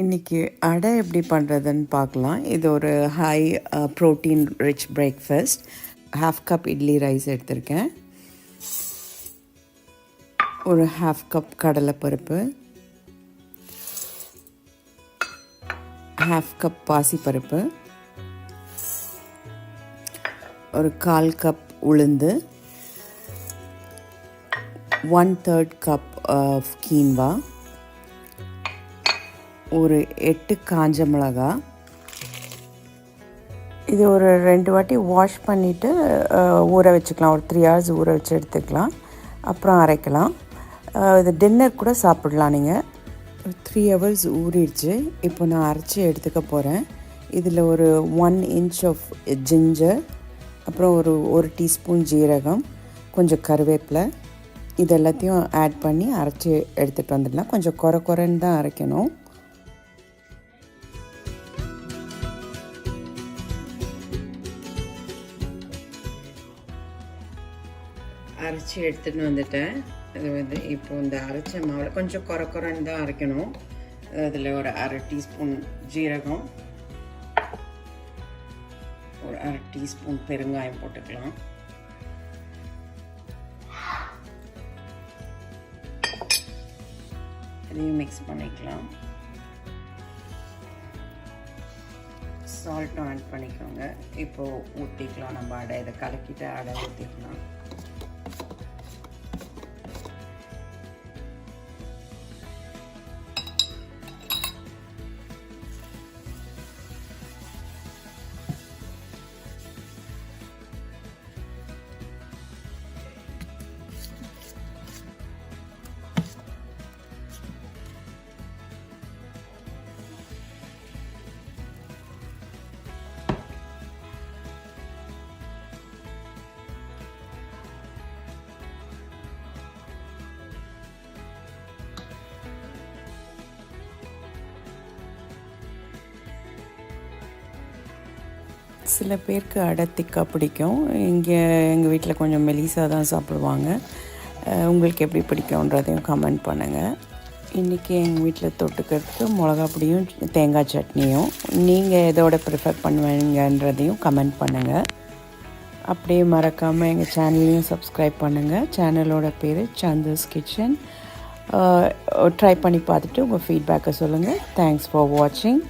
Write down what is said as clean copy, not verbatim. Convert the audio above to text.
இன்றைக்கி அடை எப்படி பண்ணுறதுன்னு பார்க்கலாம். இது ஒரு high protein rich breakfast. 1/2 cup idli rice எடுத்திருக்கேன். ஒரு 1/2 கப் கடலைப்பருப்பு, 1/2 கப் பாசிப்பருப்பு, ஒரு 1/4 கப் உளுந்து, 1/3 கப் கீன்வா, ஒரு 8 காஞ்ச மிளகா. இது ஒரு 2 வாட்டி வாஷ் பண்ணிவிட்டு ஊற வச்சுக்கலாம். ஒரு 3 hours ஊற வச்சு எடுத்துக்கலாம். அப்புறம் அரைக்கலாம். இது டின்னர் கூட சாப்பிடலாம். நீங்கள் 3 hours ஊறிடுச்சு. இப்போ நான் அரைச்சி எடுத்துக்க போகிறேன். இதில் ஒரு 1 inch ஆஃப் ஜிஞ்சர், அப்புறம் ஒரு டீஸ்பூன் ஜீரகம், கொஞ்சம் கருவேப்பிலை, இது எல்லாத்தையும் ஆட் பண்ணி அரைச்சி எடுத்துகிட்டு வந்துடலாம். கொஞ்சம் குறைன்னு தான் அரைக்கணும். அரைச்சி எடுத்துகிட்டு வந்துட்டேன். இது இப்போ இந்த அரைச்ச மாவில் கொஞ்சம் குறைன்னு தான் அரைக்கணும். அதில் ஒரு 1/2 டீஸ்பூன் ஜீரகம், ஒரு 1/2 டீஸ்பூன் பெருங்காயம் போட்டுக்கலாம். இதையும் மிக்ஸ் பண்ணிக்கலாம். சால்ட்டும் ஆட் பண்ணிக்கோங்க. இப்போது ஊற்றிக்கலாம். நம்ம அடை இதை கலக்கிட்டு அடை ஊற்றிக்கலாம். சில பேருக்கு அடை திக்காக பிடிக்கும். எங்கள் வீட்டில் கொஞ்சம் மெலிசாக தான் சாப்பிடுவாங்க. உங்களுக்கு எப்படி பிடிக்கும்ன்றதையும் கமெண்ட் பண்ணுங்கள். இன்றைக்கி எங்கள் வீட்டில் தொட்டுக்கிறதுக்கு மிளகா பொடியும் தேங்காய் சட்னியும். நீங்கள் எதோட ப்ரிஃபர் பண்ணுவீங்கன்றதையும் கமெண்ட் பண்ணுங்கள். அப்படியே மறக்காமல் எங்கள் சேனலையும் சப்ஸ்கிரைப் பண்ணுங்கள். சேனலோட பேர் சந்துஸ் கிச்சன். ட்ரை பண்ணி பார்த்துட்டு உங்கள் ஃபீட்பேக்கை சொல்லுங்கள். தேங்க்ஸ் ஃபார் வாட்சிங்.